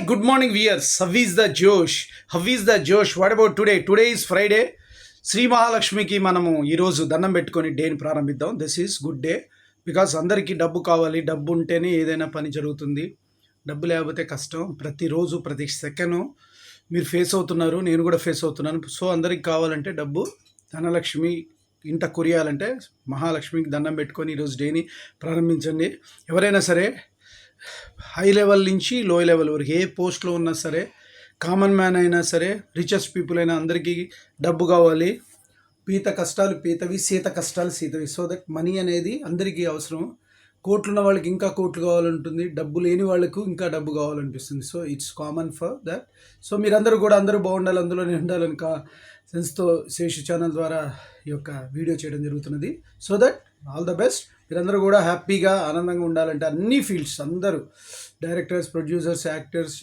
good morning, viewers. How is the Josh? How is the Josh? What about today? Today is Friday. Shri మహాలక్ష్మికి మనము ఈరోజు దండం పెట్టుకొని డేని ప్రారంభిద్దాం. This is good day because అందరికీ డబ్బు కావాలి. డబ్బు ఉంటేనే ఏదైనా పని జరుగుతుంది. డబ్బు లేకపోతే కష్టం. ప్రతిరోజు ప్రతి సెకండ్ మీరు ఫేస్ అవుతున్నారు, నేను కూడా ఫేస్ అవుతున్నాను. సో అందరికి కావాలంటే డబ్బు, ధనలక్ష్మి ఇంట కురియాలంటే మహాలక్ష్మికి దండం పెట్టుకొని ఈరోజు డేని ప్రారంభించండి. ఎవరైనా సరే హై లెవెల్ నుంచి లో లెవెల్ వరకు ఏ పోస్ట్లో ఉన్నా సరే, కామన్ మ్యాన్ అయినా సరే, రిచెస్ట్ పీపుల్ అయినా అందరికీ డబ్బు కావాలి. పీత కష్టాలు పీతవి, సీత కష్టాలు సీతవి. సో దట్ మనీ అనేది అందరికీ అవసరం. కోట్లు ఉన్న వాళ్ళకి ఇంకా కోట్లు కావాలంటుంది, డబ్బు లేని వాళ్ళకు ఇంకా డబ్బు కావాలనిపిస్తుంది. So it's common for that. So మీరందరూ కూడా అందరూ బాగుండాలి, అందులోనే ఉండాలని సెన్స్తో శేషు ఛానల్ ద్వారా ఈ యొక్క వీడియో చేయడం జరుగుతున్నది. So that all the best. మీరందరూ కూడా హ్యాపీగా ఆనందంగా ఉండాలంటే అన్ని ఫీల్డ్స్ అందరూ, డైరెక్టర్స్, ప్రొడ్యూసర్స్, యాక్టర్స్,